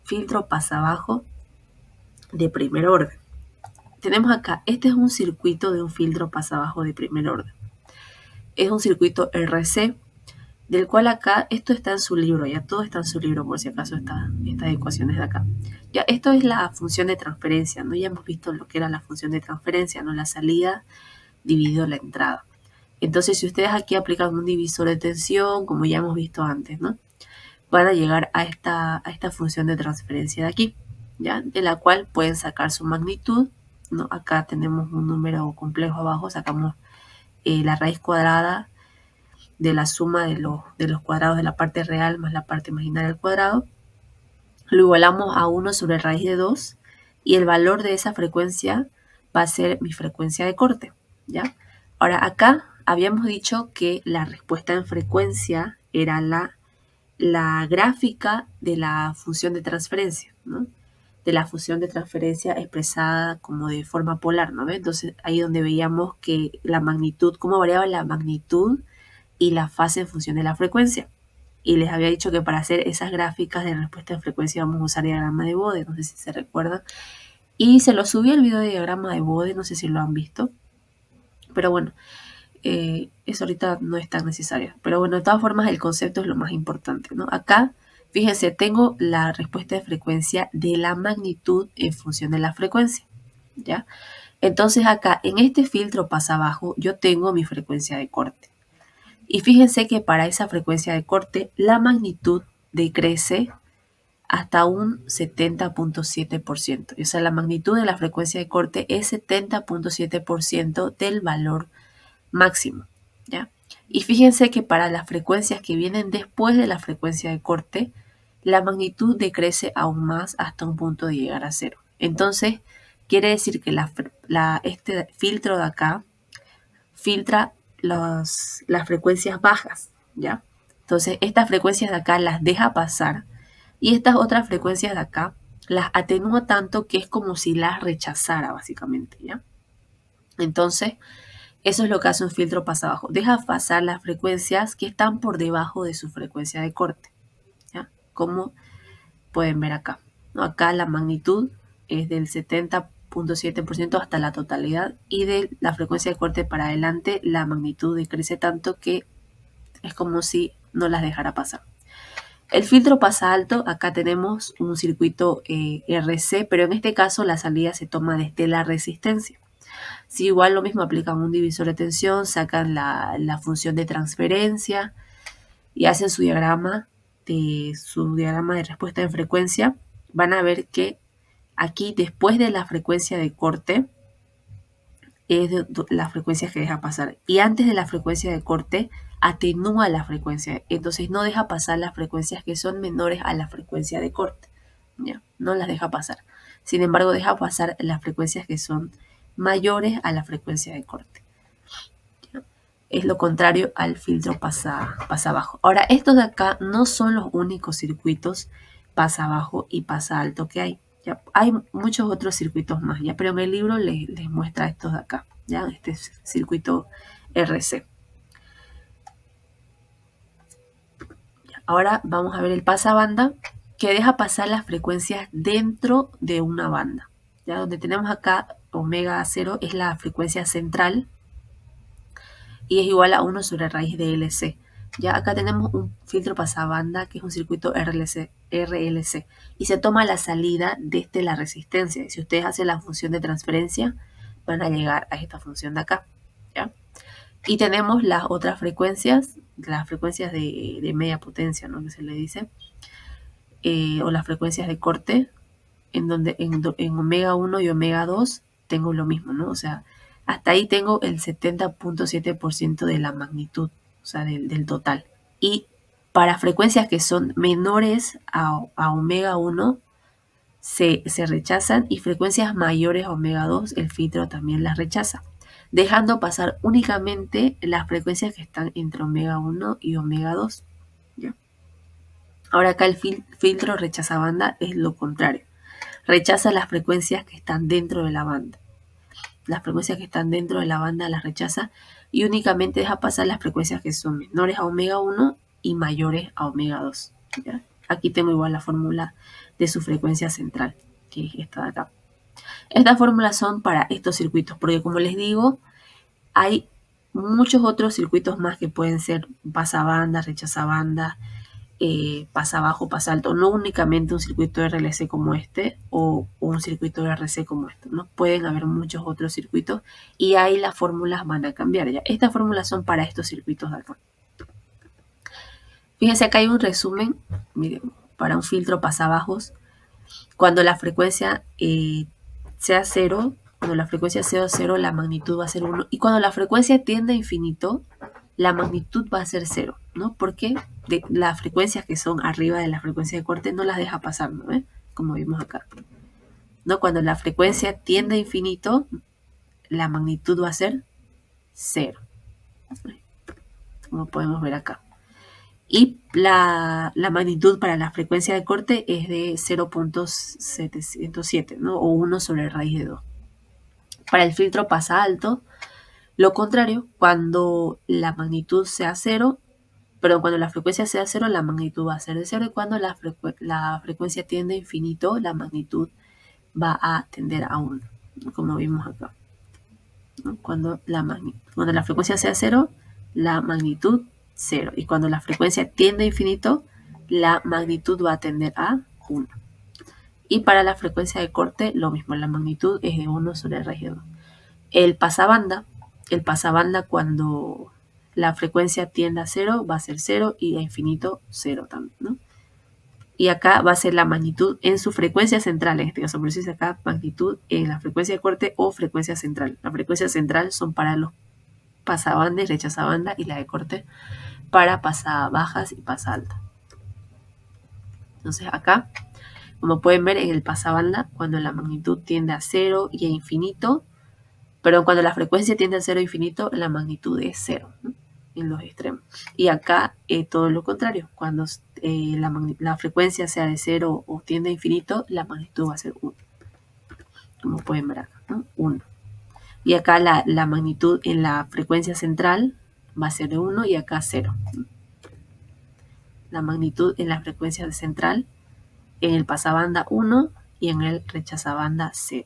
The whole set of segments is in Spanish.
filtro pasabajo de primer orden. Tenemos acá, este es un circuito de un filtro pasabajo de primer orden. Es un circuito RC, del cual acá, esto está en su libro, ya todo está en su libro por si acaso estas ecuaciones de acá. Ya, esto es la función de transferencia, ¿no? Ya hemos visto lo que era la función de transferencia, ¿no? La salida dividido la entrada. Entonces, si ustedes aquí aplican un divisor de tensión, como ya hemos visto antes, ¿no? Van a llegar a esta función de transferencia de aquí, ¿ya? De la cual pueden sacar su magnitud, ¿no? Acá tenemos un número complejo abajo, sacamos la raíz cuadrada de la suma de los cuadrados de la parte real más la parte imaginaria al cuadrado. Lo igualamos a 1 sobre raíz de 2 y el valor de esa frecuencia va a ser mi frecuencia de corte, ¿ya? Ahora acá habíamos dicho que la respuesta en frecuencia era la gráfica de la función de transferencia, ¿no? De la función de transferencia expresada como de forma polar, ¿no? Entonces ahí donde veíamos que la magnitud, cómo variaba la magnitud y la fase en función de la frecuencia. Y les había dicho que para hacer esas gráficas de respuesta en frecuencia vamos a usar diagrama de Bode, no sé si se recuerdan. Y se lo subí el video de diagrama de Bode, no sé si lo han visto. Pero bueno, eso ahorita no es tan necesario. Pero bueno, de todas formas el concepto es lo más importante, ¿no? Acá, fíjense, tengo la respuesta de frecuencia de la magnitud en función de la frecuencia, ¿ya? Entonces acá, en este filtro pasabajo, yo tengo mi frecuencia de corte. Y fíjense que para esa frecuencia de corte, la magnitud decrece hasta un 70.7%. O sea, la magnitud de la frecuencia de corte es 70.7% del valor máximo, ¿ya? Y fíjense que para las frecuencias que vienen después de la frecuencia de corte, la magnitud decrece aún más hasta un punto de llegar a cero. Entonces, quiere decir que este filtro de acá filtra las frecuencias bajas, ¿ya? Entonces, estas frecuencias de acá las deja pasar y estas otras frecuencias de acá las atenúa tanto que es como si las rechazara, básicamente, ¿ya? Entonces, eso es lo que hace un filtro pasabajo. Deja pasar las frecuencias que están por debajo de su frecuencia de corte, ¿ya? Como pueden ver acá, ¿no? Acá la magnitud es del 70.7% hasta la totalidad y de la frecuencia de corte para adelante la magnitud decrece tanto que es como si no las dejara pasar. El filtro pasa alto, acá tenemos un circuito RC, pero en este caso la salida se toma desde la resistencia. Si igual lo mismo aplican un divisor de tensión, sacan la función de transferencia y hacen su diagrama de respuesta en frecuencia, van a ver que aquí después de la frecuencia de corte es las frecuencias que deja pasar y antes de la frecuencia de corte atenúa la frecuencia, entonces no deja pasar las frecuencias que son menores a la frecuencia de corte, ¿ya? No las deja pasar. Sin embargo, deja pasar las frecuencias que son mayores a la frecuencia de corte. ¿Ya? Es lo contrario al filtro pasabajo. Ahora, estos de acá no son los únicos circuitos pasabajo y pasa alto que hay. ¿Ya? Hay muchos otros circuitos más, ¿ya? Pero en el libro les muestra estos de acá, ¿ya? Este es circuito RC. Ahora vamos a ver el pasabanda, que deja pasar las frecuencias dentro de una banda. ¿Ya? Donde tenemos acá omega 0 es la frecuencia central y es igual a 1 sobre raíz de LC. Ya acá tenemos un filtro pasabanda que es un circuito RLC y se toma la salida desde la resistencia. Si ustedes hacen la función de transferencia, van a llegar a esta función de acá, ¿ya? Y tenemos las otras frecuencias, las frecuencias de media potencia, ¿no? Que se le dice, o las frecuencias de corte, en donde en omega 1 y omega 2 tengo lo mismo, ¿no? O sea, hasta ahí tengo el 70.7% de la magnitud, o sea, del total. Y para frecuencias que son menores a omega 1 se rechazan y frecuencias mayores a omega 2 el filtro también las rechaza, dejando pasar únicamente las frecuencias que están entre omega 1 y omega 2. ¿Ya? Ahora acá el filtro rechaza banda es lo contrario. Rechaza las frecuencias que están dentro de la banda. Las frecuencias que están dentro de la banda las rechaza y únicamente deja pasar las frecuencias que son menores a omega 1 y mayores a omega 2. ¿Ya? Aquí tengo igual la fórmula de su frecuencia central, que es esta de acá. Estas fórmulas son para estos circuitos, porque como les digo, hay muchos otros circuitos más que pueden ser pasabanda, rechazabanda, pasa bajo, pasa alto, no únicamente un circuito RLC como este o un circuito RC como este, ¿no? Pueden haber muchos otros circuitos y ahí las fórmulas van a cambiar ya. Estas fórmulas son para estos circuitos de acá. Fíjense acá hay un resumen, miren, para un filtro pasabajos. Cuando la frecuencia sea 0, cuando la frecuencia sea 0, la magnitud va a ser 1. Y cuando la frecuencia tiende a infinito, la magnitud va a ser 0, ¿no? Porque las frecuencias que son arriba de la frecuencia de corte no las deja pasar, ¿no? Como vimos acá. ¿No? Cuando la frecuencia tiende a infinito, la magnitud va a ser 0. Como podemos ver acá. Y la magnitud para la frecuencia de corte es de 0.707, ¿no? O 1 sobre raíz de 2. Para el filtro pasa alto, lo contrario, cuando la magnitud sea 0, perdón, cuando la frecuencia sea 0, la magnitud va a ser de 0, y cuando la frecuencia tiende a infinito, la magnitud va a tender a 1, ¿no? Como vimos acá, ¿no? Cuando la frecuencia sea 0, la magnitud 0. Y cuando la frecuencia tiende a infinito, la magnitud va a tender a 1. Y para la frecuencia de corte, lo mismo, la magnitud es de 1 sobre raíz de 2. El pasabanda cuando la frecuencia tiende a 0, va a ser 0 y a infinito 0 también, ¿no? Y acá va a ser la magnitud en su frecuencia central, en este caso, por eso dice acá magnitud en la frecuencia de corte o frecuencia central. La frecuencia central son para los pasabandas, rechazabanda, y la de corte para pasabajas y pasalta. Entonces acá, como pueden ver en el pasabanda, cuando la magnitud tiende a 0 y a infinito, pero cuando la frecuencia tiende a 0 a infinito, la magnitud es 0, ¿no? En los extremos. Y acá todo lo contrario, cuando la frecuencia sea de 0 o tiende a infinito, la magnitud va a ser 1. Como pueden ver acá, ¿no? 1. Y acá la magnitud en la frecuencia central va a ser de 1 y acá 0. La magnitud en la frecuencia central, en el pasabanda 1 y en el rechazabanda 0.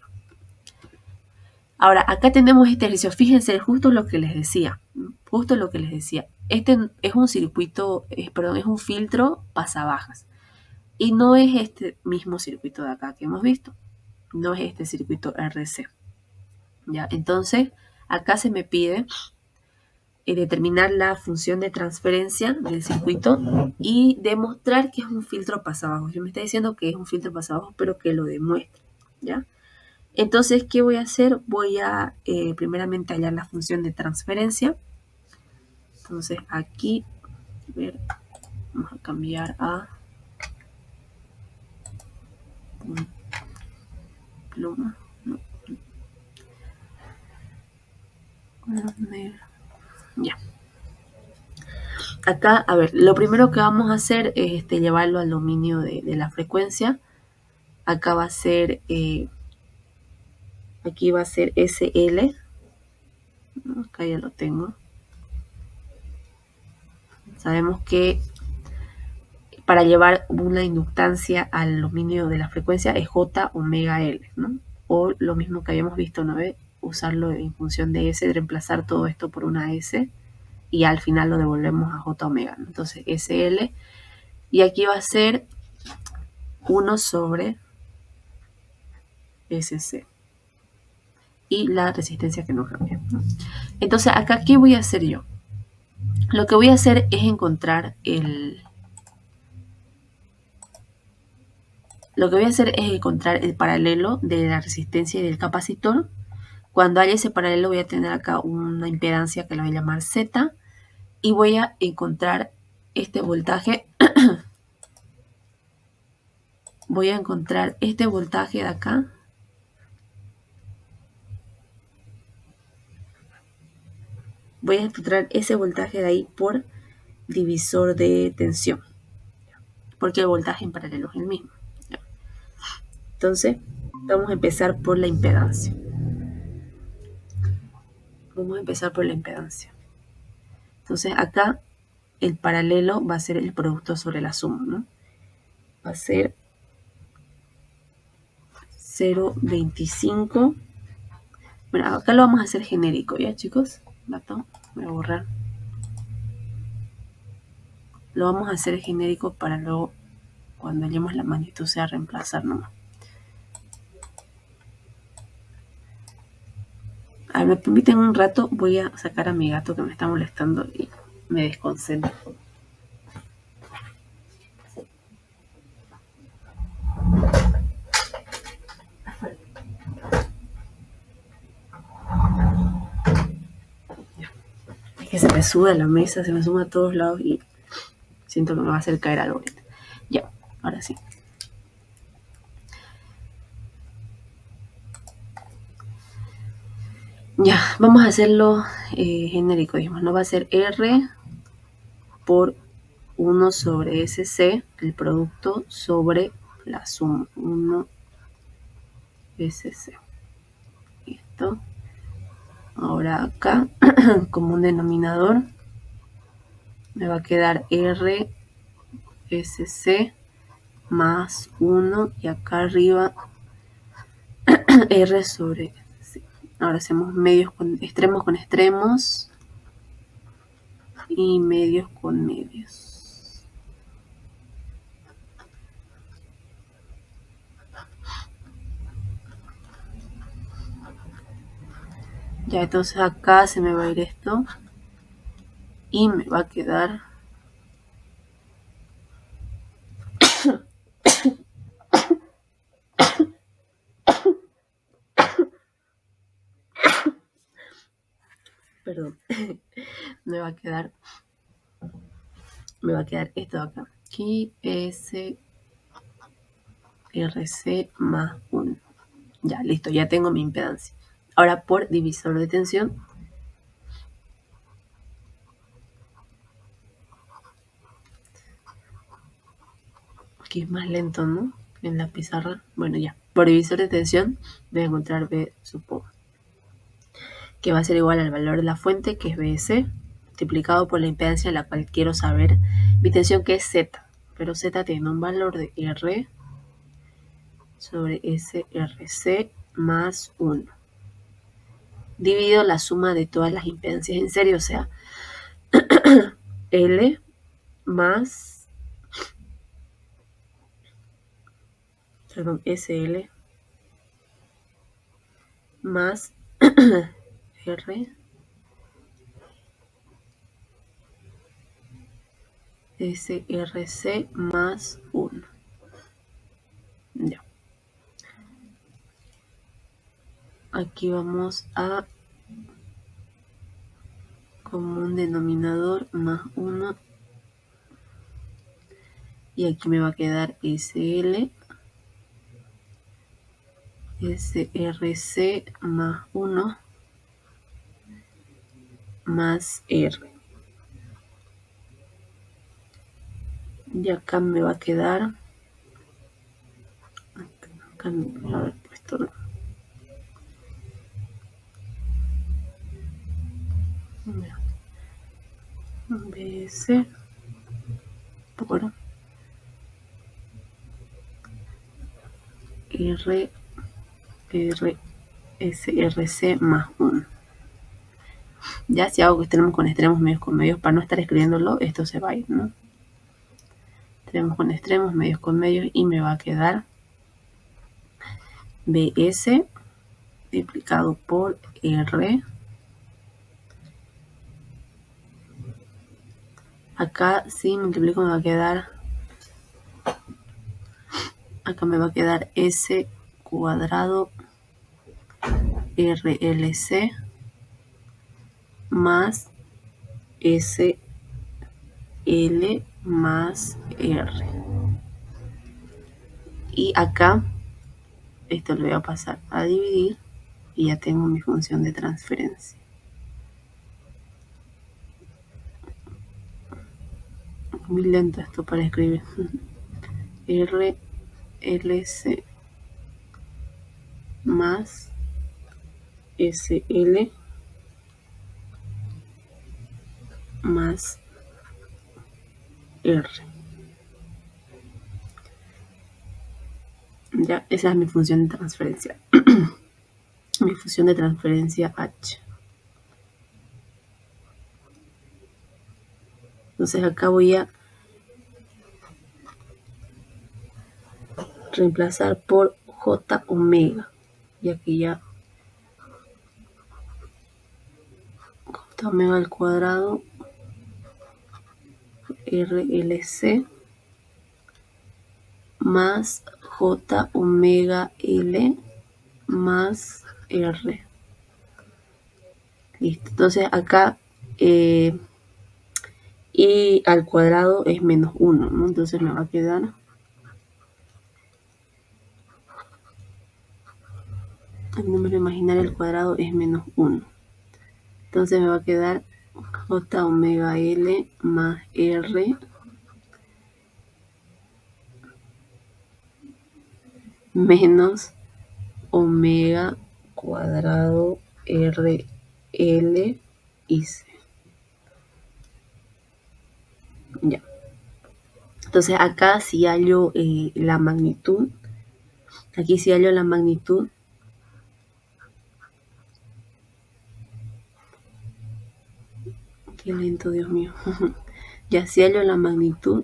Ahora, acá tenemos este ejercicio. Fíjense, justo lo que les decía. Justo lo que les decía. Este es un circuito, es un filtro pasabajas. Y no es este mismo circuito de acá que hemos visto. No es este circuito RC. ¿Ya? Entonces, acá se me pide determinar la función de transferencia del circuito y demostrar que es un filtro pasabajos. Yo me está diciendo que es un filtro pasabajos, pero que lo demuestre. ¿Ya? Entonces, ¿qué voy a hacer? Voy a primeramente hallar la función de transferencia. Entonces, aquí, a ver, vamos a cambiar a pluma. No. Ya. Acá, a ver, lo primero que vamos a hacer es llevarlo al dominio de la frecuencia. Acá va a ser, aquí va a ser SL. Acá ya lo tengo. Sabemos que para llevar una inductancia al dominio de la frecuencia es J omega L, ¿no? O lo mismo que habíamos visto, ¿no? Usarlo en función de S, reemplazar todo esto por una S y al final lo devolvemos a J omega, ¿no? Entonces SL, y aquí va a ser 1 sobre SC. Y la resistencia que no cambia, ¿no? Entonces acá, ¿qué voy a hacer yo? Lo que voy a hacer es encontrar el paralelo de la resistencia y del capacitor. Cuando haya ese paralelo voy a tener acá una impedancia que la voy a llamar Z y voy a encontrar este voltaje. Voy a encontrar este voltaje de acá. Voy a encontrar ese voltaje de ahí por divisor de tensión, porque el voltaje en paralelo es el mismo. Entonces, vamos a empezar por la impedancia. Entonces, acá el paralelo va a ser el producto sobre la suma, ¿no? va a ser 0,25. Bueno, acá lo vamos a hacer genérico, ¿ya, chicos? Dato, voy a borrar. Lo vamos a hacer genérico para luego, cuando hallemos la magnitud, sea reemplazar nomás. A ver, me permiten un rato, voy a sacar a mi gato que me está molestando y me desconcentro. Es que se me sube a la mesa, se me sube a todos lados y siento que me va a hacer caer algo ahorita. Ya, ahora sí. Ya, vamos a hacerlo genérico, digamos, no va a ser R por 1 sobre SC, el producto sobre la suma, 1 SC. Listo. Ahora acá, como un denominador, me va a quedar R SC más 1 y acá arriba R sobre C. Ahora hacemos medios con extremos y medios con medios. Ya, entonces acá se me va a ir esto y me va a quedar perdón, me va a quedar esto de acá. Aquí S RC más 1. Ya, listo, ya tengo mi impedancia. Ahora por divisor de tensión, aquí es más lento, ¿no? En la pizarra. Bueno, ya. Por divisor de tensión voy a encontrar B, supongo, que va a ser igual al valor de la fuente, que es BS, multiplicado por la impedancia, la cual quiero saber mi tensión, que es Z. Pero Z tiene un valor de R sobre SRC más 1. Divido la suma de todas las impedancias en serie, o sea, L más, perdón, SL más R SRC más 1. Ya. Aquí vamos a como un denominador más 1 y aquí me va a quedar SL SRC más 1 más R. Y acá me va a quedar, acá me haber puesto, BS por R SRC más 1. Ya si hago que extremos con extremos, medios con medios, para no estar escribiéndolo, esto se va a ir, ¿no? Extremos con extremos, medios con medios, y me va a quedar BS multiplicado por R. Acá si multiplico me va a quedar, acá me va a quedar S cuadrado RLC más SL más R. Y acá esto lo voy a pasar a dividir y ya tengo mi función de transferencia. Muy lento esto para escribir. RLC más SL más R. Ya, esa es mi función de transferencia. Mi función de transferencia h. Entonces acá voy a reemplazar por j omega, ya que ya j omega al cuadrado RLC más j omega L más R. Listo. Entonces acá y al cuadrado es menos 1, ¿no? Entonces me va a quedar el número imaginario al cuadrado es menos 1. Entonces me va a quedar j omega L más R menos omega cuadrado R L y C. Ya. Entonces acá si hallo la magnitud, aquí si hallo la magnitud, qué lento, Dios mío. Ya si hallo la magnitud,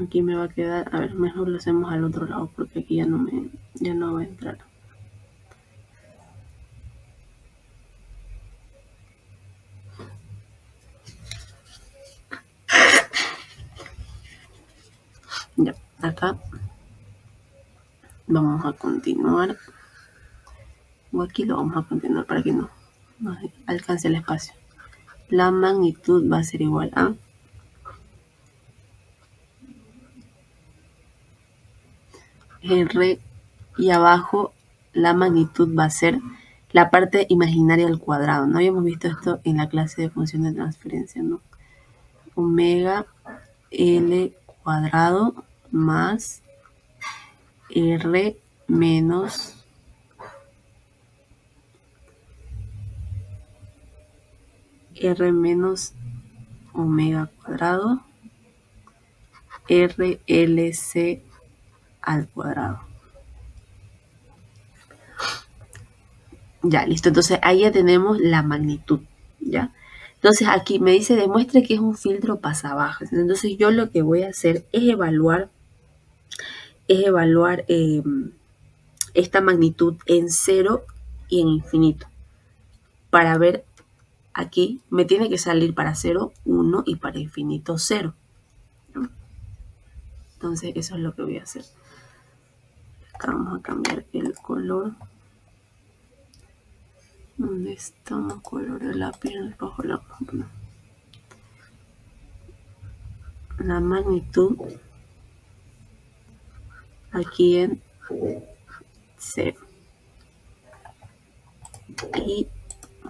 aquí me va a quedar, a ver, mejor lo hacemos al otro lado porque aquí ya no va a entrar. Ya, acá vamos a continuar. O aquí lo vamos a continuar para que no alcance el espacio. La magnitud va a ser igual a R y abajo la magnitud va a ser la parte imaginaria al cuadrado. No habíamos visto esto en la clase de función de transferencia, ¿no? Omega L cuadrado más R menos omega cuadrado RLC al cuadrado. Ya, listo. Entonces ahí ya tenemos la magnitud, ¿ya? Entonces aquí me dice demuestre que es un filtro pasabajas. Entonces yo lo que voy a hacer es evaluar esta magnitud en 0 y en infinito. Para ver aquí me tiene que salir para 0, 1 y para infinito 0. ¿No? Entonces eso es lo que voy a hacer. Acá vamos a cambiar el color. ¿Dónde estamos? Color de lápiz, rojo, la vamos a poner. La magnitud aquí en 0. Y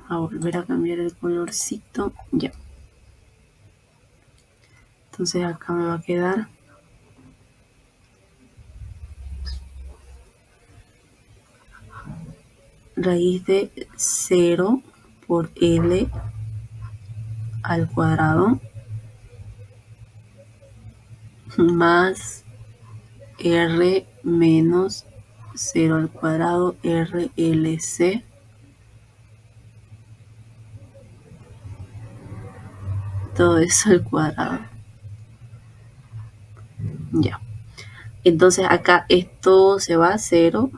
a volver a cambiar el colorcito. Ya. Entonces acá me va a quedar raíz de 0 por L al cuadrado más R menos 0 al cuadrado RLC todo eso al cuadrado. Ya. Entonces acá esto se va a 0.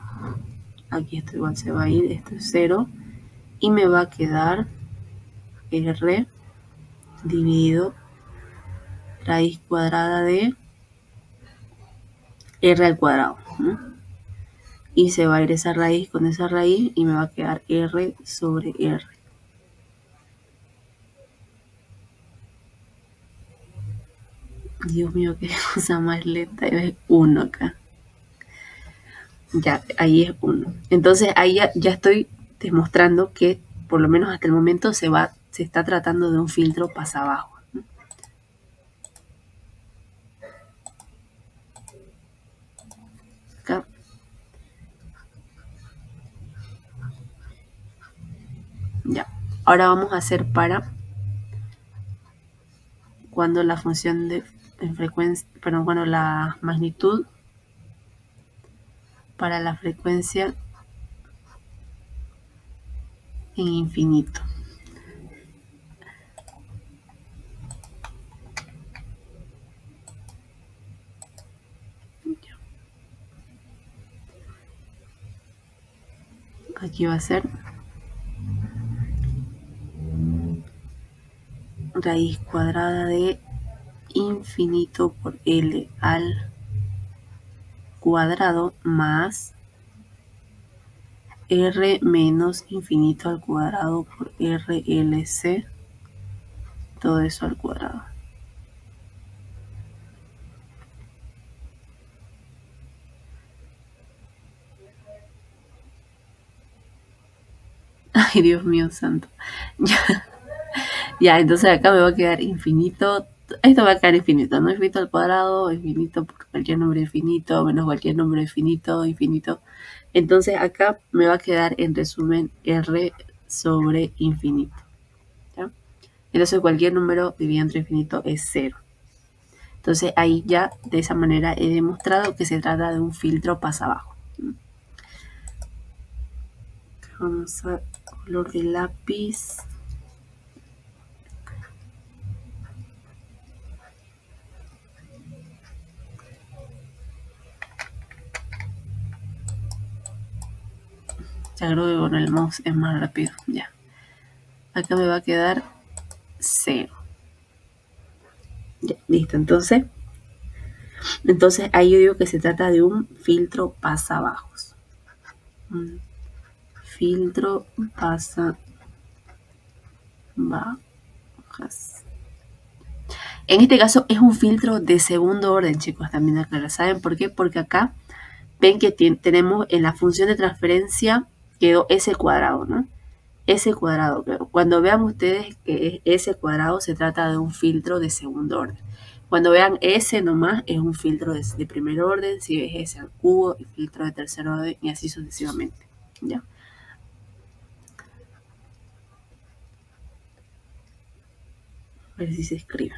Aquí esto igual se va a ir. Esto es 0. Y me va a quedar R dividido raíz cuadrada de R al cuadrado. Y se va a ir esa raíz con esa raíz y me va a quedar R sobre R. Dios mío, qué cosa más lenta. Es 1 acá. Ya, ahí es 1. Entonces ahí ya estoy demostrando que por lo menos hasta el momento se está tratando de un filtro pasabajo. Acá. Ya. Ahora vamos a hacer para cuando la función de frecuencia, perdón, cuando la magnitud para la frecuencia en infinito. Aquí va a ser raíz cuadrada de infinito por L al cuadrado más R menos infinito al cuadrado por RLC, todo eso al cuadrado. Ay, Dios mío santo. Ya, entonces acá me va a quedar infinito. Esto va a quedar infinito, ¿no? Infinito al cuadrado, infinito por cualquier número infinito, menos cualquier número infinito, infinito. Entonces acá me va a quedar en resumen R sobre infinito. ¿Ya? Entonces cualquier número dividido entre infinito es 0. Entonces ahí ya de esa manera he demostrado que se trata de un filtro pasabajo. Vamos a color de lápiz. Ya creo que con el mouse es más rápido. Ya. Acá me va a quedar 0. Ya, listo. Entonces ahí yo digo que se trata de un filtro pasabajos. Un filtro pasabajos. En este caso es un filtro de segundo orden, chicos, también aclarar. ¿Saben por qué? Porque acá ven que tenemos en la función de transferencia quedó S cuadrado, ¿no? S cuadrado. Cuando vean ustedes que es S cuadrado, se trata de un filtro de segundo orden. Cuando vean S nomás, es un filtro de primer orden. Si ves S al cubo, filtro de tercer orden y así sucesivamente. ¿Ya? A ver si se escribe.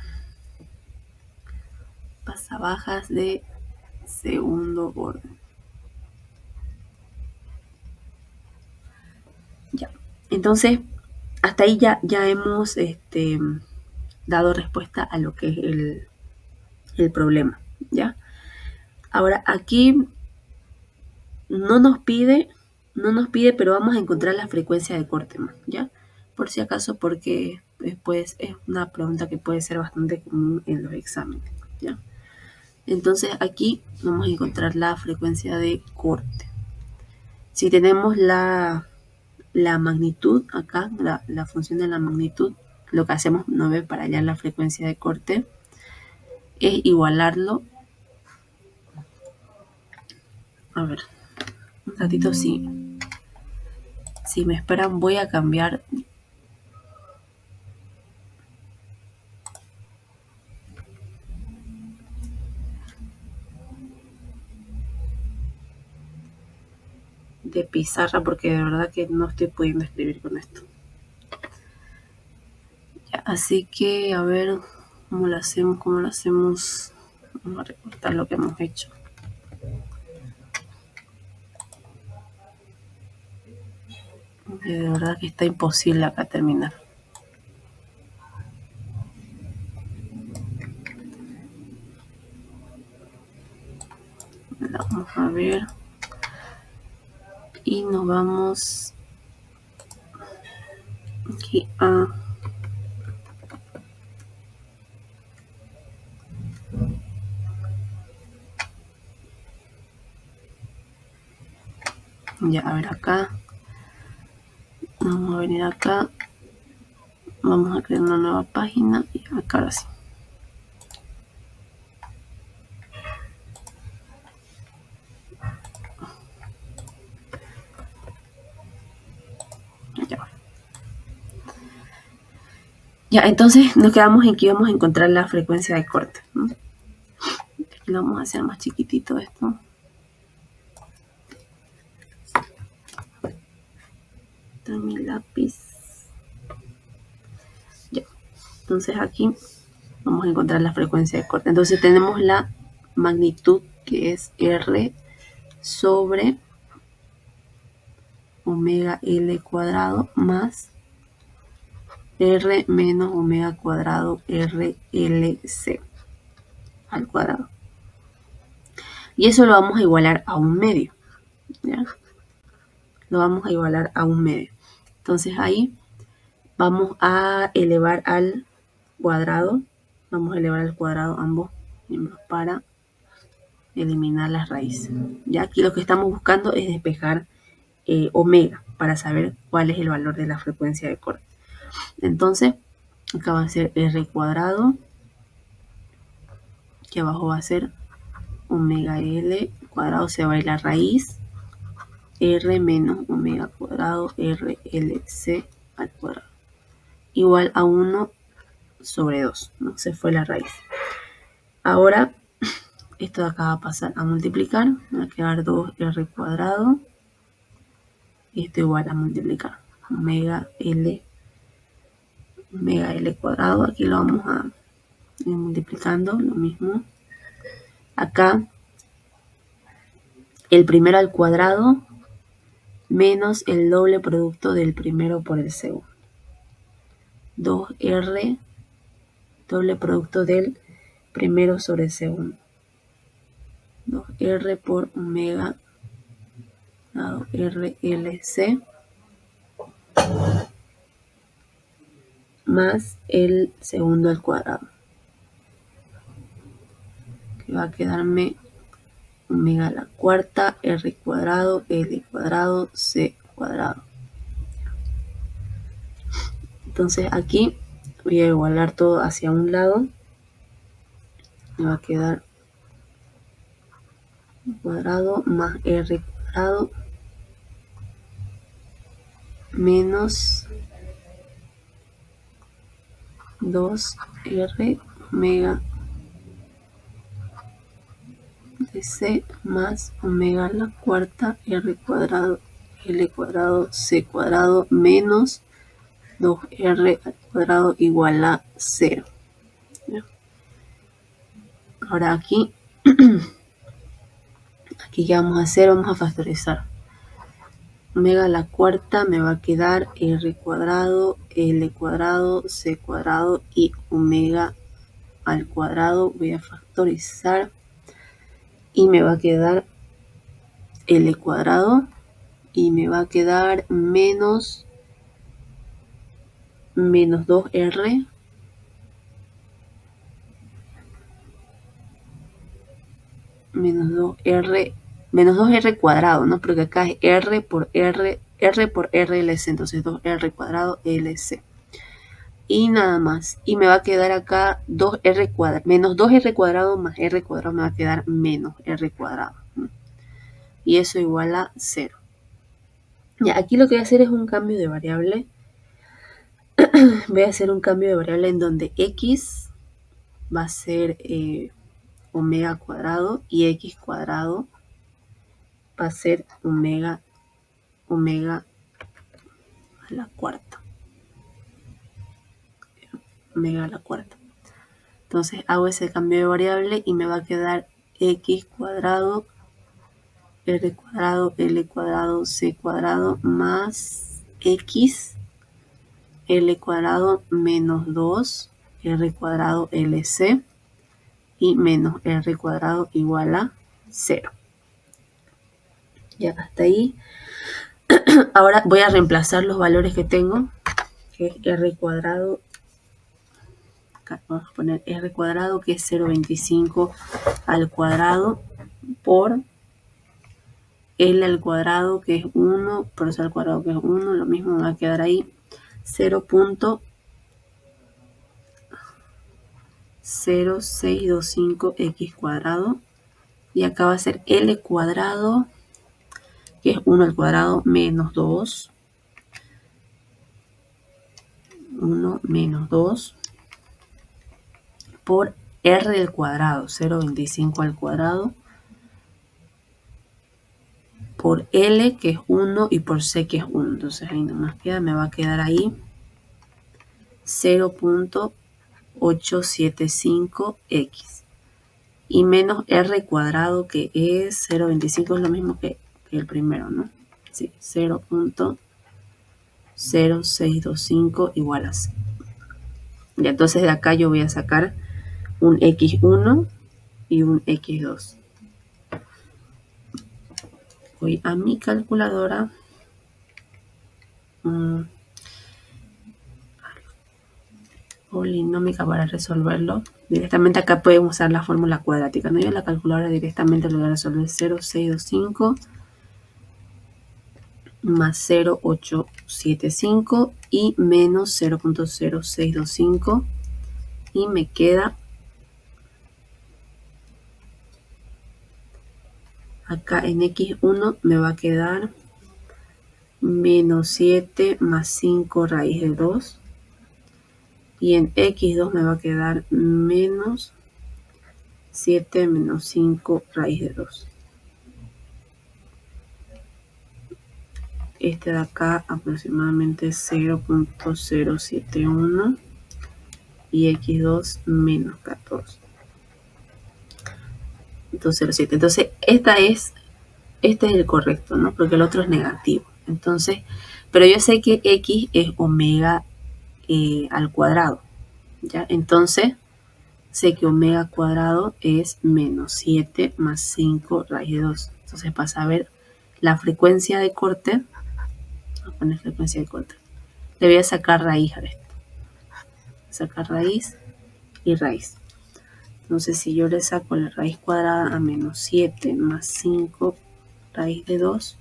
Pasabajas de segundo orden. Ya. Entonces, hasta ahí ya hemos dado respuesta a lo que es el problema, ¿ya? Ahora, aquí no nos pide, pero vamos a encontrar la frecuencia de corte, ¿ya? Por si acaso, porque después es una pregunta que puede ser bastante común en los exámenes, ¿ya? Entonces, aquí vamos a encontrar la frecuencia de corte. Si tenemos la magnitud acá, la función de la magnitud, lo que hacemos, ¿no ve? Para hallar la frecuencia de corte es igualarlo. A ver, un ratito si me esperan voy a cambiar de pizarra porque de verdad que no estoy pudiendo escribir con esto. Ya, así que a ver cómo lo hacemos. Vamos a recortar lo que hemos hecho. De verdad que está imposible acá terminar. Vamos a ver. Y nos vamos aquí a ya, a ver acá. Vamos a venir acá. Vamos a crear una nueva página y acá ahora sí. Ya, entonces nos quedamos en que íbamos a encontrar la frecuencia de corte, ¿no? Aquí lo vamos a hacer más chiquitito esto. Está mi lápiz. Ya. Entonces aquí Vamos a encontrar la frecuencia de corte. Entonces tenemos la magnitud que es R sobre omega L cuadrado más R menos omega cuadrado RLC al cuadrado. Y eso lo vamos a igualar a un medio. ¿Ya? Lo vamos a igualar a un medio. Entonces ahí vamos a elevar al cuadrado. Vamos a elevar al cuadrado ambos miembros para eliminar las raíces. Ya aquí lo que estamos buscando es despejar omega para saber cuál es el valor de la frecuencia de corte. Entonces, acá va a ser R cuadrado, que abajo va a ser omega L cuadrado, se va a ir la raíz, R menos omega cuadrado RLC al cuadrado, igual a 1 sobre 2, ¿no? Se fue la raíz. Ahora, esto de acá va a pasar a multiplicar, va a quedar 2R cuadrado, y esto igual a multiplicar, omega L cuadrado, aquí lo vamos a ir multiplicando, lo mismo. Acá, el primero al cuadrado menos el doble producto del primero por el segundo. 2R, doble producto del primero sobre el segundo. 2R por omega dado RLC más el segundo al cuadrado, que va a quedarme omega a la cuarta, R cuadrado, L cuadrado, C cuadrado. Entonces aquí voy a igualar todo hacia un lado. Me va a quedar cuadrado más R cuadrado menos 2R omega de C más omega a la cuarta R cuadrado L cuadrado C cuadrado menos 2R al cuadrado igual a 0. Ahora aquí, ¿qué vamos a hacer? Vamos a factorizar. Omega a la cuarta me va a quedar R cuadrado, L cuadrado, C cuadrado y omega al cuadrado. Voy a factorizar y me va a quedar L cuadrado y me va a quedar menos 2R menos 2R cuadrado, ¿no? Porque acá es R por RLC, entonces 2R cuadrado LC. Y nada más. Y me va a quedar acá 2R cuadrado, menos 2R cuadrado más R cuadrado me va a quedar menos R cuadrado. ¿No? Y eso igual a 0. Ya, aquí lo que voy a hacer es un cambio de variable. Voy a hacer un cambio de variable en donde X va a ser omega cuadrado y X cuadrado va a ser omega a la cuarta. Omega a la cuarta. Entonces hago ese cambio de variable y me va a quedar X cuadrado, R cuadrado, L cuadrado, C cuadrado más X, L cuadrado menos 2, R cuadrado LC y menos R cuadrado igual a 0. Ya hasta ahí. Ahora voy a reemplazar los valores que tengo, que es R cuadrado. Acá vamos a poner R cuadrado, que es 0,25 al cuadrado, por L al cuadrado, que es 1, por eso al cuadrado, que es 1, lo mismo me va a quedar ahí, 0.0625x cuadrado. Y acá va a ser L cuadrado, que es 1 al cuadrado menos 2. 1 menos 2 por R al cuadrado, 0,25 al cuadrado, por L, que es 1, y por C, que es 1. Entonces ahí nomás queda, me va a quedar ahí 0.0625 0.875x. Y menos r cuadrado, que es 0.25, es lo mismo que el primero, ¿no? Sí, 0.0625 igual a 0. Y entonces de acá yo voy a sacar un x1 y un x2. Voy a mi calculadora. Polinómica para resolverlo. Directamente acá pueden usar la fórmula cuadrática, ¿no? Yo en la calculadora directamente lo voy a resolver. 0.625 más 0.875 y menos 0.0625, y me queda acá en x1 me va a quedar menos 7 más 5 raíz de 2, y en x2 me va a quedar menos 7 menos 5 raíz de 2. Este de acá aproximadamente 0.071 y x2 menos 14. Entonces 0.7. Entonces este es el correcto, ¿no? Porque el otro es negativo. Entonces, pero yo sé que x es omega al cuadrado, ¿ya? Entonces sé que omega cuadrado es menos 7 más 5 raíz de 2. Entonces, para saber la frecuencia de corte, voy a poner frecuencia de corte, le voy a sacar raíz a esto. Sacar raíz y raíz. Entonces, si yo le saco la raíz cuadrada a menos 7 más 5 raíz de 2,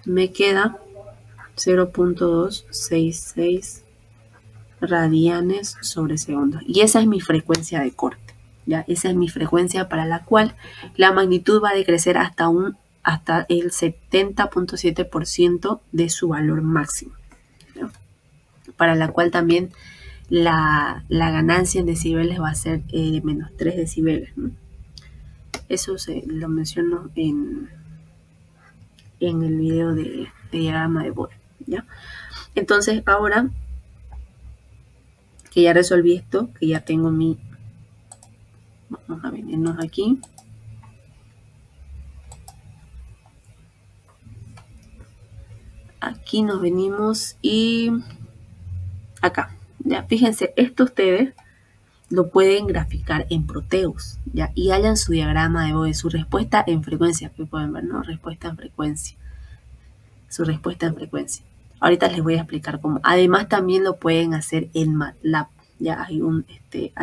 me queda 0.266 radianes sobre segundo. Y esa es mi frecuencia de corte, ¿ya? Esa es mi frecuencia para la cual la magnitud va a decrecer hasta el 70.7% de su valor máximo, ¿ya? Para la cual también la ganancia en decibeles va a ser menos 3 decibeles, ¿no? Eso lo menciono en el video de diagrama de Bohr, ¿ya? Entonces, ahora que ya resolví esto, que ya tengo vamos a venirnos aquí. Aquí nos venimos y acá, ya fíjense, esto ustedes lo pueden graficar en Proteus, ya, y hallan su diagrama de Bohr, su respuesta en frecuencia, que pueden ver, ¿no? Respuesta en frecuencia. Su respuesta en frecuencia. Ahorita les voy a explicar cómo. Además, también lo pueden hacer en MATLAB. Ya hay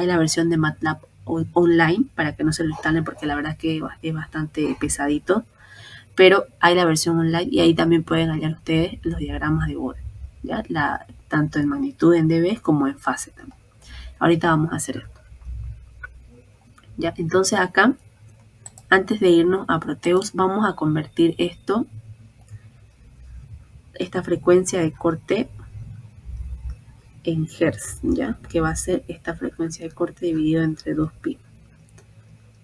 la versión de MATLAB online para que no se lo instalen, porque la verdad es que es bastante pesadito. Pero hay la versión online y ahí también pueden hallar ustedes los diagramas de Bohr, ¿ya? Tanto en magnitud en dB como en fase también. Ahorita vamos a hacer esto. ¿Ya? Entonces acá, antes de irnos a Proteus, vamos a convertir esta frecuencia de corte en Hertz, ¿ya? Que va a ser esta frecuencia de corte dividido entre 2pi.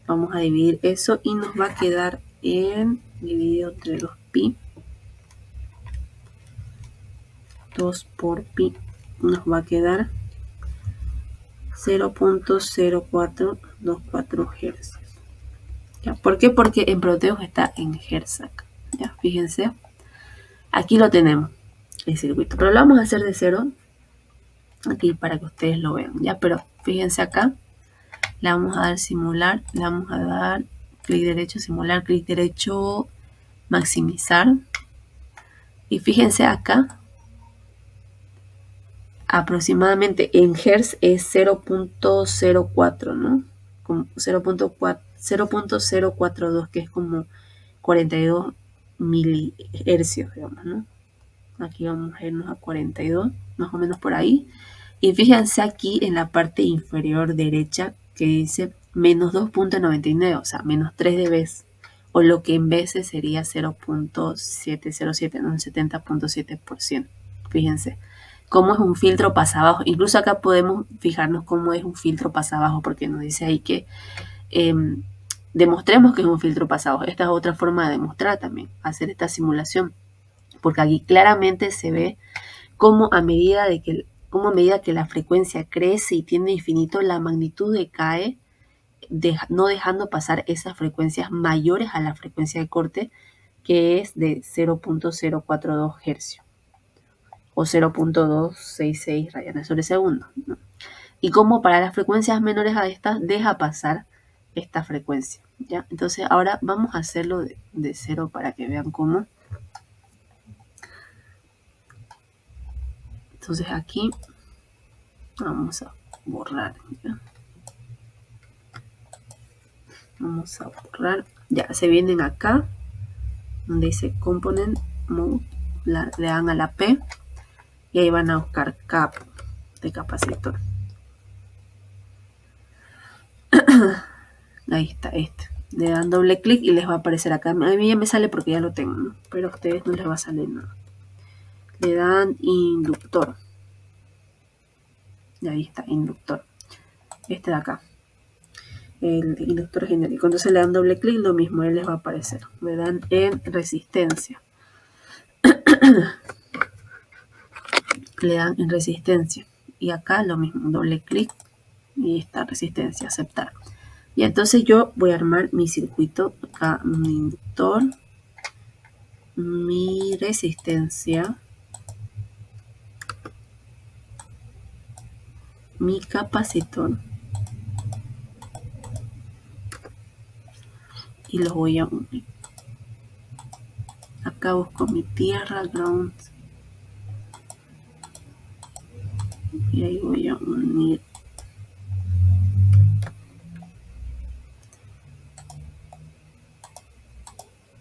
Vamos a dividir eso y nos va a quedar en dividido entre 2pi. 2 por pi nos va a quedar 0.0424 Hz. ¿Ya? ¿Por qué? Porque en Proteus está en Hertz acá, ¿ya? Fíjense. Aquí lo tenemos, el circuito. Pero lo vamos a hacer de cero aquí para que ustedes lo vean, ¿ya? Pero fíjense acá. Le vamos a dar simular. Le vamos a dar clic derecho, simular, clic derecho, maximizar. Y fíjense acá. Aproximadamente en Hertz es 0.04, ¿no? 0.042, que es como 42 milihercios, digamos, ¿no? Aquí vamos a irnos a 42, más o menos por ahí. Y fíjense aquí en la parte inferior derecha que dice menos 2.99, o sea, menos 3 dB, o lo que en veces sería 0.707, ¿no? Un 70.7%. Fíjense cómo es un filtro pasabajo. Incluso acá podemos fijarnos cómo es un filtro pasabajo, porque nos dice ahí que demostremos que es un filtro pasabajo. Esta es otra forma de demostrar también, hacer esta simulación, porque aquí claramente se ve cómo a medida de que cómo a medida que la frecuencia crece y tiende a infinito, la magnitud decae, no dejando pasar esas frecuencias mayores a la frecuencia de corte, que es de 0.042 Hz o 0.266 rayanes sobre segundo, ¿no? Y como para las frecuencias menores a estas, deja pasar esta frecuencia, ¿ya? Entonces ahora vamos a hacerlo de cero para que vean cómo. Entonces aquí vamos a borrar, ¿ya? Vamos a borrar. Ya, se vienen acá, donde dice Component Mode, le dan a la P, y ahí van a buscar cap de capacitor. Ahí está este. Le dan doble clic y les va a aparecer acá. A mí ya me sale porque ya lo tengo, ¿no? Pero a ustedes no les va a salir nada. Le dan inductor. Y ahí está, inductor. Este de acá. El inductor genérico. Entonces le dan doble clic, lo mismo, él les va a aparecer. Le dan en resistencia. Le dan en resistencia. Y acá lo mismo, doble clic. Y está resistencia, aceptar. Y entonces yo voy a armar mi circuito. Acá mi inductor. Mi resistencia. Mi capacitor. Y los voy a unir. Acá busco mi tierra, ground. Y ahí voy a unir.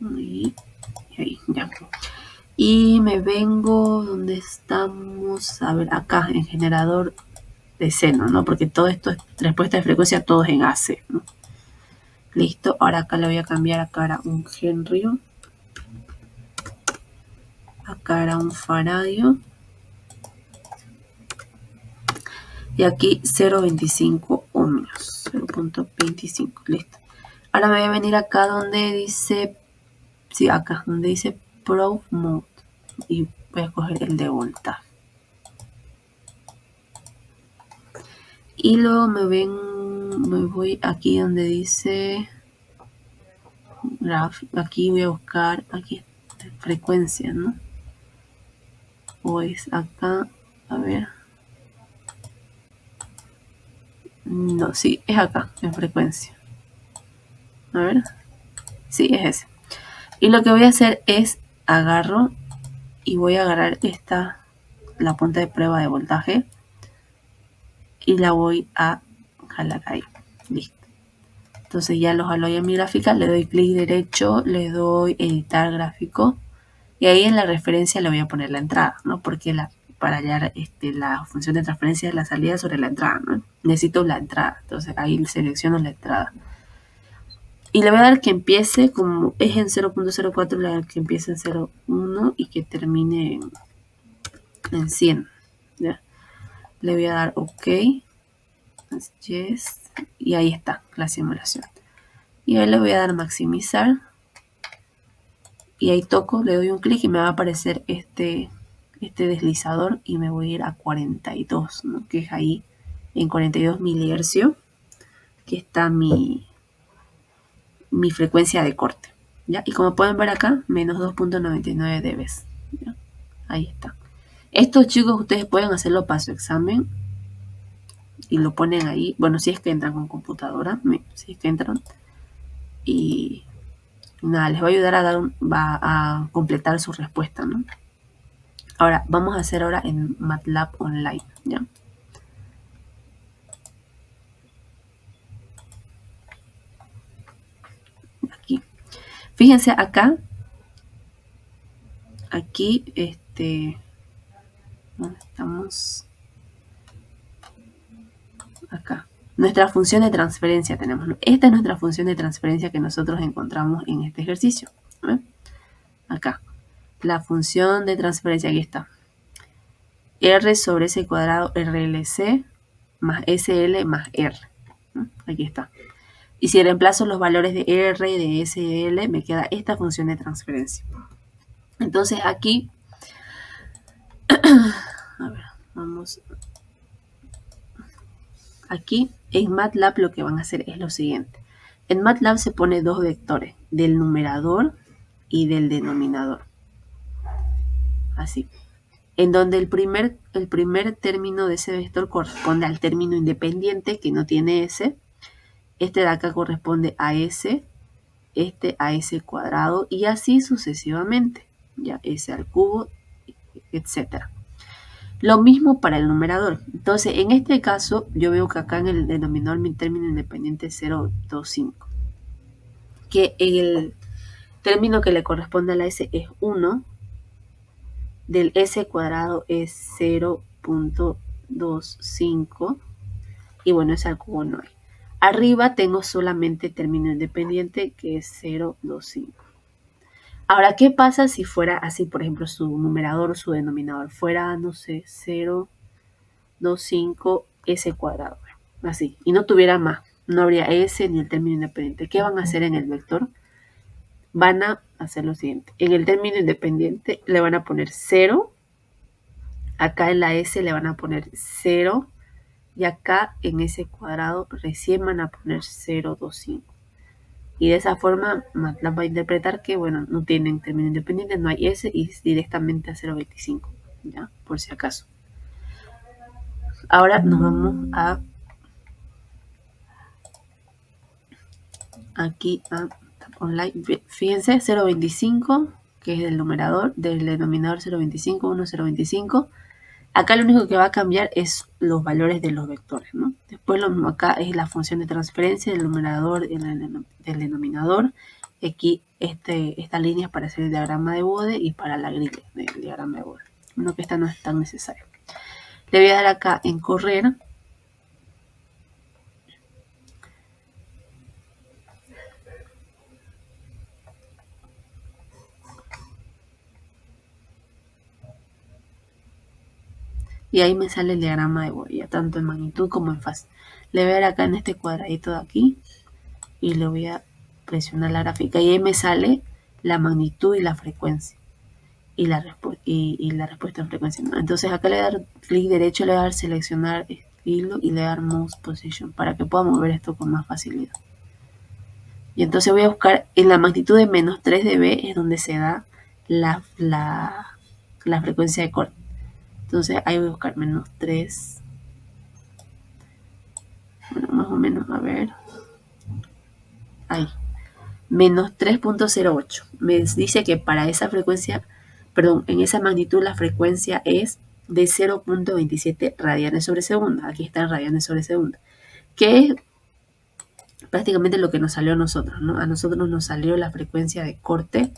Ahí, y ahí, ya. Y me vengo donde estamos, a ver, acá en generador de seno, ¿no? Porque todo esto es respuesta de frecuencia, todo es en AC, ¿no? Listo, ahora acá le voy a cambiar, acá era un Henry, acá era un faradio, y aquí 0.25 ohmios, 0.25, listo. Ahora me voy a venir acá donde dice, sí, acá, donde dice Probe Mode, y voy a coger el de voltaje. Y luego me voy aquí donde dice graph, aquí voy a buscar, aquí frecuencia, ¿no? O es acá, a ver. No, sí, es acá, en frecuencia. A ver. Sí, es ese. Y lo que voy a hacer es agarro y voy a agarrar esta, la punta de prueba de voltaje, y la voy a jalar ahí. Listo. Entonces ya lo jalo ahí en mi gráfica, le doy clic derecho, le doy editar gráfico, y ahí en la referencia le voy a poner la entrada, ¿no? Porque para hallar la función de transferencia de la salida sobre la entrada, ¿no? Necesito la entrada, entonces ahí selecciono la entrada. Y le voy a dar que empiece, como es en 0.04, le voy a dar que empiece en 0.1 y que termine en 100. ¿Ya? Le voy a dar OK. Yes. Y ahí está la simulación. Y ahí le voy a dar maximizar. Y ahí toco, le doy un clic y me va a aparecer este deslizador y me voy a ir a 42, ¿no? Que es ahí en 42 milihercios, que está mi frecuencia de corte, ¿ya? Y como pueden ver acá, menos 2.99 dB, ¿ya? Ahí está. Estos, chicos, ustedes pueden hacerlo para su examen y lo ponen ahí. Bueno, si es que entran con computadora, si es que entran. Y nada, les va a ayudar a completar su respuesta, ¿no? Ahora, vamos a hacer ahora en MATLAB Online, ¿ya? Aquí. Fíjense acá. Aquí, ¿dónde estamos? Acá. Nuestra función de transferencia tenemos, ¿no? Esta es nuestra función de transferencia que nosotros encontramos en este ejercicio, ¿no? Acá. La función de transferencia, aquí está. R sobre S cuadrado RLC más SL más R, ¿no? Aquí está. Y si reemplazo los valores de R y de SL, me queda esta función de transferencia. Entonces aquí, a ver, vamos vamos aquí. En MATLAB lo que van a hacer es lo siguiente. En MATLAB se pone dos vectores, del numerador y del denominador. Así. En donde el primer término de ese vector corresponde al término independiente que no tiene s. Este de acá corresponde a s, este a s cuadrado y así sucesivamente. Ya, s al cubo, etc. Lo mismo para el numerador. Entonces, en este caso, yo veo que acá en el denominador mi término independiente es 0,25. Que el término que le corresponde a la s es 1. Del s cuadrado es 0,25. Y bueno, ese al cubo no hay. Arriba tengo solamente término independiente que es 0,25. Ahora, ¿qué pasa si fuera así? Por ejemplo, su numerador o su denominador fuera, no sé, 0,25 s cuadrado. Así. Y no tuviera más. No habría s ni el término independiente. ¿Qué van a hacer en el vector? Van a hacer lo siguiente. En el término independiente le van a poner 0. Acá en la s le van a poner 0. Y acá en ese cuadrado recién van a poner 0,25. Y de esa forma MATLAB va a interpretar que, bueno, no tienen término independiente, no hay s y es directamente a 0,25. ¿Ya? Por si acaso. Ahora nos vamos a aquí a online. Fíjense, 0,25, que es del numerador, del denominador 0,25, 1, 0,25. Acá lo único que va a cambiar es los valores de los vectores, ¿no? Después lo mismo acá es la función de transferencia del numerador y del denominador. Aquí esta línea es para hacer el diagrama de Bode y para la grilla del diagrama de Bode. Bueno, que esta no es tan necesaria. Le voy a dar acá en correr. Y ahí me sale el diagrama de Bode, tanto en magnitud como en fase. Le voy a dar acá en este cuadradito de aquí y le voy a presionar la gráfica y ahí me sale la magnitud y la frecuencia y la respuesta en frecuencia. Entonces acá le voy a dar clic derecho, le voy a dar seleccionar estilo y le voy a dar mouse position para que pueda mover esto con más facilidad. Y entonces voy a buscar en la magnitud de menos 3 dB es donde se da la frecuencia de corte. Entonces ahí voy a buscar menos 3. Bueno, más o menos, a ver. Ahí. Menos 3,08. Me dice que para esa frecuencia, perdón, en esa magnitud la frecuencia es de 0,27 radianes sobre segundo. Aquí está en radianes sobre segundo. Que es prácticamente lo que nos salió a nosotros, ¿no? A nosotros nos salió la frecuencia de corte.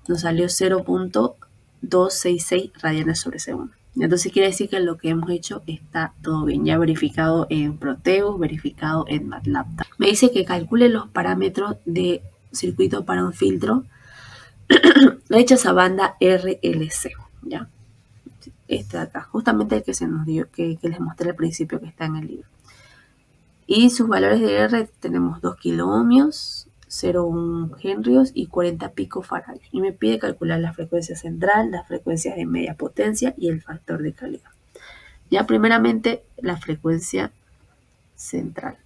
Nos salió 0,266 radianes sobre segundo. Entonces quiere decir que lo que hemos hecho está todo bien, ya verificado en Proteus, verificado en MATLAB. Me dice que calcule los parámetros de circuito para un filtro rechaza banda RLC, ¿ya? Este de acá, justamente el que se nos dio, que les mostré al principio que está en el libro. Y sus valores de R tenemos 2 kiloohmios, 0,1 henrios y 40 picofaradios. Y me pide calcular la frecuencia central, las frecuencias de media potencia y el factor de calidad. Ya primeramente la frecuencia central,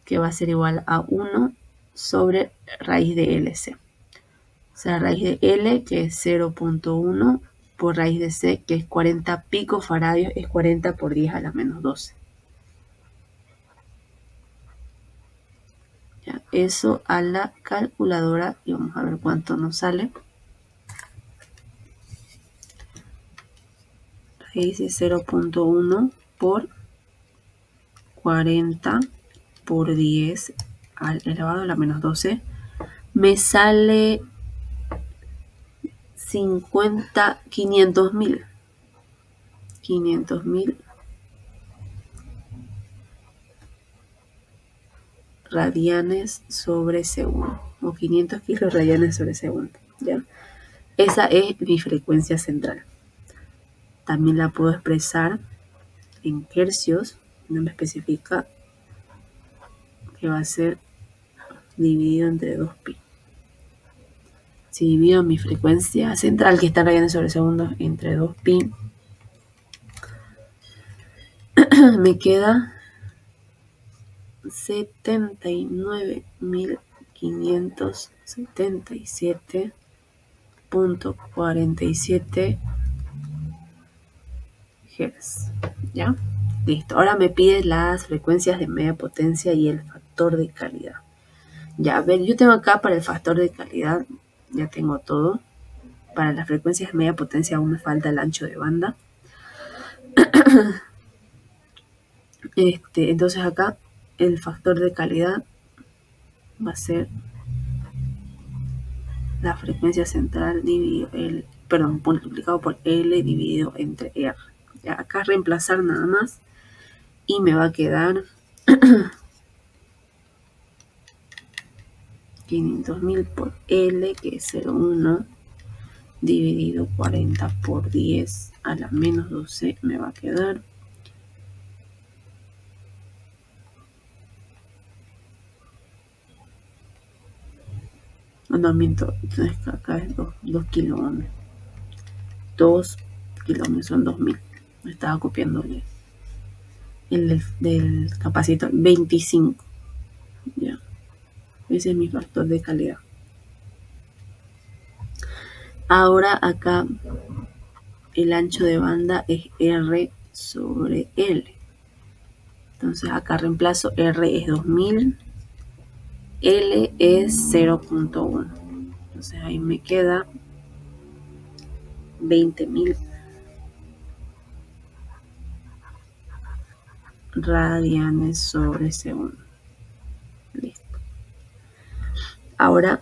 que va a ser igual a 1 sobre raíz de LC. O sea, raíz de L, que es 0,1, por raíz de C, que es 40 picofaradios, es 40 por 10 a la menos 12. Ya, eso a la calculadora y vamos a ver cuánto nos sale. Raíz de 0,1 por 40 por 10 al elevado a la menos 12. Me sale 500.000. 500.000 radianes sobre segundo, o 500 kilos radianes sobre segundo, ¿ya? Esa es mi frecuencia central. También la puedo expresar en hercios, no me especifica, que va a ser dividido entre 2pi. Si divido mi frecuencia central, que está en radianes sobre segundo, entre 2pi, me queda 79.577.47 Hz. ¿Ya? Listo. Ahora me pide las frecuencias de media potencia y el factor de calidad. Ya, a ver, yo tengo acá para el factor de calidad, ya tengo todo. Para las frecuencias de media potencia aún me falta el ancho de banda. Entonces acá el factor de calidad va a ser la frecuencia central dividido multiplicado por L dividido entre R. Ya, acá reemplazar nada más y me va a quedar 500.000 por L, que es 0,1, dividido 40 por 10 a la menos 12, me va a quedar entonces acá es 2 kilómetros. 2 kilómetros son 2000. Me estaba copiando el del capacitor 25. Ya. Ese es mi factor de calidad. Ahora acá el ancho de banda es R sobre L. Entonces acá reemplazo R es 2000, L es 0.1. Entonces ahí me queda 20.000 radianes sobre segundo. Listo. Ahora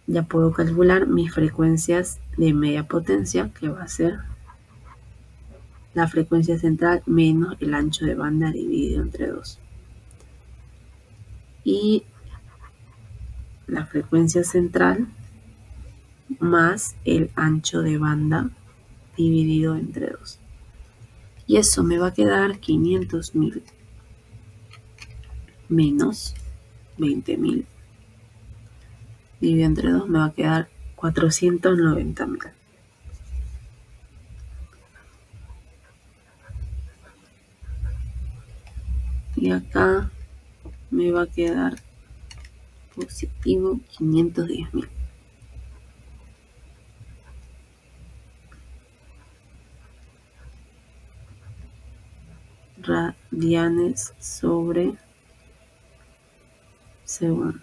ya puedo calcular mis frecuencias de media potencia, que va a ser la frecuencia central menos el ancho de banda dividido entre 2. Y la frecuencia central más el ancho de banda dividido entre 2. Y eso me va a quedar 500.000 menos 20.000 dividido entre 2, me va a quedar 490.000. Y acá me va a quedar positivo 510.000. Radianes sobre segundo.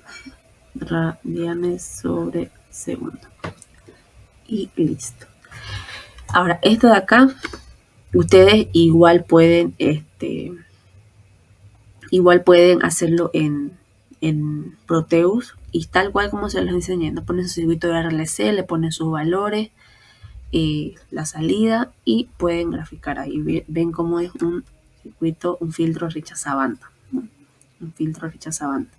Radianes sobre segundo. Y listo. Ahora, esto de acá, ustedes igual pueden hacerlo en Proteus, y tal cual como se los enseñé, ¿no? Ponen su circuito de RLC, le ponen sus valores, la salida, y pueden graficar ahí. Ven cómo es un circuito, un filtro rechazabanda, ¿no? Un filtro rechazabanda.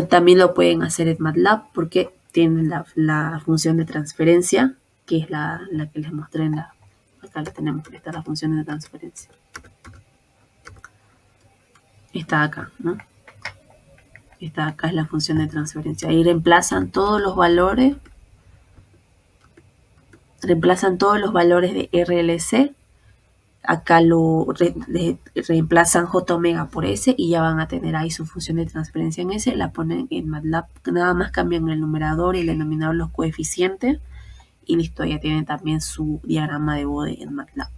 También lo pueden hacer en MATLAB porque tienen la función de transferencia, que es la que les mostré acá la tenemos, esta es la función de transferencia. Esta acá, ¿no? Esta acá es la función de transferencia. Ahí reemplazan todos los valores. Reemplazan todos los valores de RLC. Acá reemplazan J omega por S y ya van a tener ahí su función de transferencia en S. La ponen en MATLAB. Nada más cambian el numerador y el denominador los coeficientes. Y listo, ya tienen también su diagrama de Bode en MATLAB.